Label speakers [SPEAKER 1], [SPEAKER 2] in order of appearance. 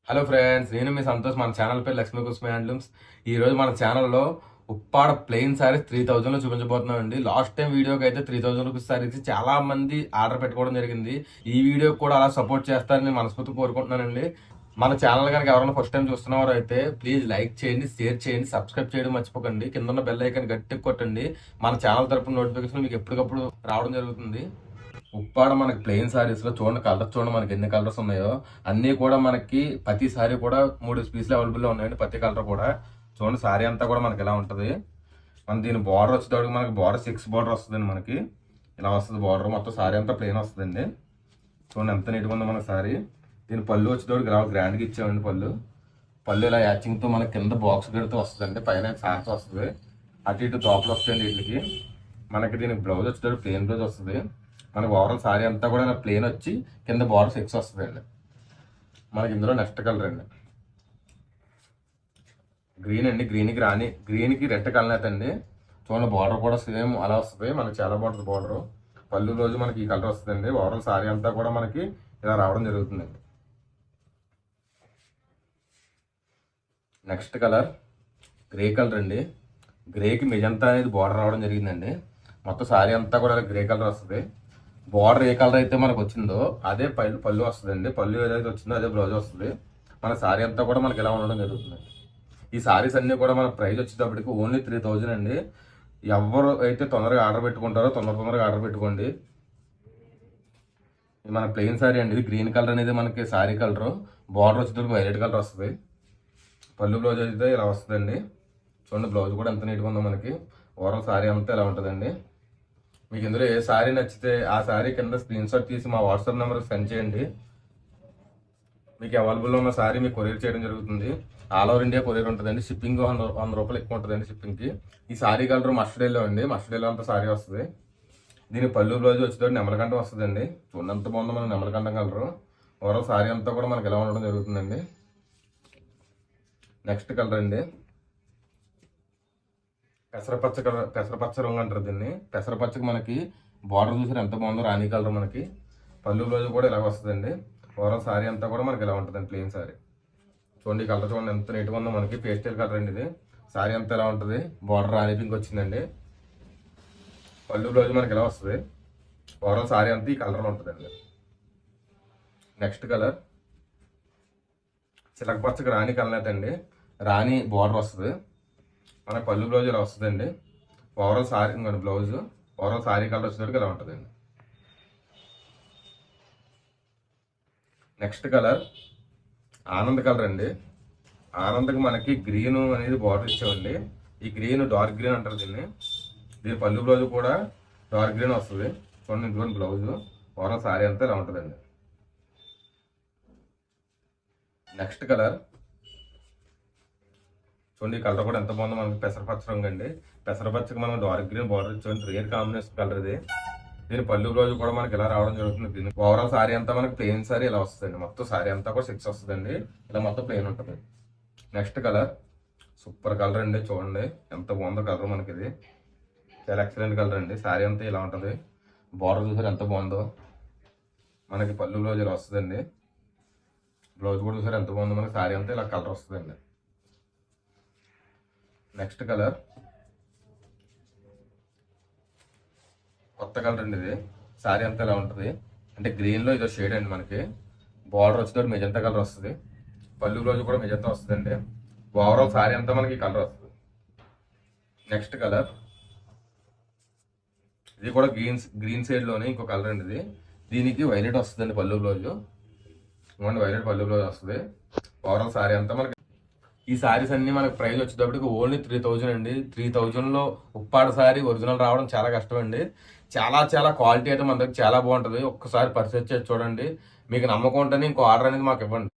[SPEAKER 1] Hello friends, నేను మీ సంతోష్. మన channel పేరు లక్ష్మీ కుస్మే హ్యాండ్లూమ్స్. ఈ రోజు మన ఛానల్లో ఉప్పాడ ప్లెయిన్ సారీస్ 3000 లో చూపించబోతున్నాం అండి. లాస్ట్ టైం వీడియోకి అయితే 3000 రూపీస్ సారీస్ చాలా మంది ఆర్డర్ పెట్టుకోవడం జరిగింది. ఈ వీడియోకి కూడా అలా సపోర్ట్ చేస్తారని మనస్ఫూర్తి కోరుకుంటున్నానండి. మన ఛానల్ కనుక ఎవరైనా ఫస్ట్ టైం చూస్తున్నవారు అయితే ప్లీజ్ లైక్ చేయండి, షేర్ చేయండి, సబ్స్క్రైబ్ చేయడం మర్చిపోకండి. కింద ఉన్న బెల్ ఐకాన్ గట్టిగా కొట్టండి. మన ఛానల్ తరపున నోటిఫికేషన్ మీకు ఎప్పటికప్పుడు రావడం జరుగుతుంది. ఉప్పాడ మనకి ప్లెయిన్ సారీస్ లో చూడండి, కలర్స్ చూడండి మనకి ఎన్ని కలర్స్ ఉన్నాయో. అన్ని కూడా మనకి ప్రతి సారీ కూడా 3 పీసులు అవైలబుల్ లో ఉన్నాయండి. ప్రతి కలర్ కూడా చూడండి. సారీ అంతా కూడా మనకి ఇలా ఉంటది. మన దీని బార్డర్ వచ్చేటప్పుడు మనకి బార్డర్ 6 బార్డర్ వస్తుందండి. మనకి ఇలా వస్తుంది బార్డర్. మొత్తం సారీ అంతా ప్లెయిన్ వస్తుందండి. చూడండి ఎంత నీట్గా ఉందో మన సారీ. దీని పళ్ళు వచ్చేటప్పుడు ఇలా గ్రాండ్ గా ఇచ్చామండి. పళ్ళు ఇలా యాచింగ్ తో మనకి కింద బాక్స్ కడితే వస్తుందండి. పైన సాన్స్ వస్తుంది. అటు ఇటు తోపలు వస్తాయండి వీటికి. మనకి దీనికి బ్లౌజ్ వచ్చేటప్పుడు ప్లెయిన్ బ్లౌజ్ వస్తుంది. మనకి ఓవరాల్ సారీ అంతా కూడా ప్లెయిన్ వచ్చి కింద బార్డర్ 6 వస్తుందండి. మనకి ఇందులో నెక్స్ట్ కలర్ అండి గ్రీన్ అండి. గ్రీన్కి రెడ్ కలర్ అండి. చూడండి బార్డర్ కూడా సేమ్ అలా వస్తుంది. మనకి చాలా బాగుంటుంది బార్డర్. పళ్ళు రోజు మనకి ఈ కలర్ వస్తుందండి. ఓవరాల్ సారీ అంతా కూడా మనకి ఇలా రావడం జరుగుతుందండి. నెక్స్ట్ కలర్ గ్రే కలర్ అండి. గ్రేకి మెజంతా అనేది బార్డర్ రావడం జరిగిందండి. మొత్తం సారీ అంతా కూడా గ్రే కలర్ వస్తుంది. బార్డర్ ఏ కలర్ అయితే మనకు వచ్చిందో అదే పళ్ళు వస్తుందండి. పళ్ళు ఏదైతే వచ్చిందో అదే బ్లౌజ్ వస్తుంది. మన సారీ అంతా కూడా మనకి ఇలా ఉండడం జరుగుతుంది. ఈ సారీస్ అన్ని కూడా మన ప్రైస్ వచ్చేటప్పటికి ఓన్లీ 3000 అండి. ఎవరు అయితే తొందరగా ఆర్డర్ పెట్టుకుంటారో తొందరగా ఆర్డర్ పెట్టుకోండి. మన ప్లెయిన్ సారీ అండి. ఇది గ్రీన్ కలర్ అనేది మనకి సారీ కలర్. బార్డర్ వచ్చేటప్పటికి వైలెట్ కలర్ వస్తుంది. పళ్ళు బ్లౌజ్ అయితే ఇలా వస్తుందండి. చూడండి బ్లౌజ్ కూడా ఎంత నీట్గా ఉందో మనకి. ఓవరాల్ సారీ అంతా ఇలా ఉంటుందండి. మీకు ఇందులో ఏ సారీ నచ్చితే ఆ సారీ కింద స్క్రీన్ షాట్ తీసి మా వాట్సాప్ నెంబర్కి సెండ్ చేయండి. మీకు అవైలబుల్లో ఉన్న సారీ మీకు కొరియర్ చేయడం జరుగుతుంది. ఆల్ ఓవర్ ఇండియా కొరియర్ ఉంటుందండి. షిప్పింగ్ 100 రూపాయలు ఎక్కువ ఉంటుందండి షిప్పింగ్కి. ఈ సారీ కలర్ మస్టర్డ్ ఎల్లో అండి. మస్టర్డ్ ఎల్లో అంతా సారీ వస్తుంది. దీని పళ్ళు బ్లౌజ్ వచ్చేటప్పుడు నెమలకంఠం వస్తుందండి. చూడండి ఎంత బాగుందో మన నెమలకంఠం కలరు. ఓవరాల్ సారీ అంతా కూడా మనకి ఎలా ఉండడం జరుగుతుందండి. నెక్స్ట్ కలర్ అండి పెసరపచ్చ రంగు అంటారు దీన్ని. పెసరపచ్చకి మనకి బార్డర్ చూసారు ఎంత బాగుందో, రాణి కలర్. మనకి పళ్ళు బ్లౌజ్ కూడా ఇలా వస్తుందండి. ఓవరాల్ సారీ అంతా కూడా మనకి ఇలా ఉంటుందండి ప్లెయిన్ సారీ. చూడండి కలర్ చూడండి ఎంత నీట్గా ఉందో మనకి. పేస్టల్ కలర్ అండి ఇది. సారీ అంతా ఎలా ఉంటుంది. బార్డర్ రాణి పింక్ వచ్చిందండి. పళ్ళు బ్లౌజ్ మనకి ఇలా వస్తుంది. ఓవరాల్ సారీ అంతా ఈ కలర్లో ఉంటుందండి. నెక్స్ట్ కలర్ చిలకపచ్చకి రాణి కలర్ అండి. రాణి బార్డర్ వస్తుంది. మన పళ్ళు బ్లౌజ్ ఇలా వస్తుందండి. Overall sorry blouse overall sorry colour వచ్చేసరికి ఇలా ఉంటుందండి. నెక్స్ట్ కలర్ ఆనంద్ కలర్ అండి. ఆనంద్కి మనకి గ్రీన్ అనేది బార్డర్ ఇచ్చామండి. ఈ గ్రీన్ డార్క్ గ్రీన్ అంటారు దీన్ని. దీని పళ్ళు బ్లౌజ్ కూడా డార్క్ గ్రీన్ వస్తుంది. చూడండి ఇదిగోండి బ్లౌజ్. ఓవరాల్ సారీ అంతా ఇలా ఉంటుందండి. నెక్స్ట్ కలర్ చూడండి. ఈ కలర్ కూడా ఎంత బాగుందో మనకి. పెసరపచ్చ రంగు అండి. పెసరపచ్చకి మనం డార్క్ గ్రీన్ బార్డర్ ఇచ్చాం. రేర్ కాంబినేషన్ కలర్ ఇది. దీని పళ్ళు బ్లౌజ్ కూడా మనకి ఇలా రావడం జరుగుతుంది. దీని ఓవరాల్ సారీ అంతా మనకి ప్లెయిన్ సారీ ఇలా వస్తుందండి. మొత్తం సారీ అంతా కూడా 6 వస్తుందండి. ఇలా మొత్తం ప్లెయిన్ ఉంటుంది. నెక్స్ట్ కలర్ సూపర్ కలర్ అండి. చూడండి ఎంత బాగుందో కలర్ మనకి. ఇది చాలా ఎక్సలెంట్ కలర్ అండి. సారీ అంతా ఇలా ఉంటుంది. బార్డర్ చూసారు ఎంత బాగుందో. మనకి పళ్ళు బ్లౌజ్ ఇలా వస్తుందండి. బ్లౌజ్ కూడా చూసారు ఎంత బాగుందో. మనకి సారీ అంతా ఇలా కలర్ వస్తుందండి. నెక్స్ట్ కలర్ కొత్త కలర్ అండి. ఇది సారీ అంతా ఇలా ఉంటుంది. అంటే గ్రీన్లో ఇదో షేడ్ అండి. మనకి బార్డర్ వచ్చేటప్పుడు మెజంతా కలర్ వస్తుంది. పళ్ళు బ్లౌజ్ కూడా మెజంతా వస్తుందండి. ఓవరాల్ సారీ అంతా మనకి కలర్ వస్తుంది. నెక్స్ట్ కలర్ ఇది కూడా గ్రీన్ సైడ్లోనే ఇంకో కలర్ అండి. ఇది దీనికి వైలెట్ వస్తుందండి పళ్ళు బ్లౌజ్. వైలెట్ పళ్ళు బ్లౌజ్ వస్తుంది. ఓవరాల్ సారీ అంతా మనకి. ఈ సారీస్ అన్ని మనకి ప్రైస్ వచ్చేటప్పటికి ఓన్లీ 3000 అండి. 3000లో ఉప్పాడ సారీ ఒరిజినల్ రావడం చాలా కష్టం అండి. చాలా క్వాలిటీ అయితే మన దగ్గర చాలా బాగుంటుంది. ఒక్కసారి పర్చేస్ చేసి చూడండి. మీకు నమ్మకం ఉంటేనే ఇంకో ఆర్డర్ అనేది మాకు ఇవ్వండి.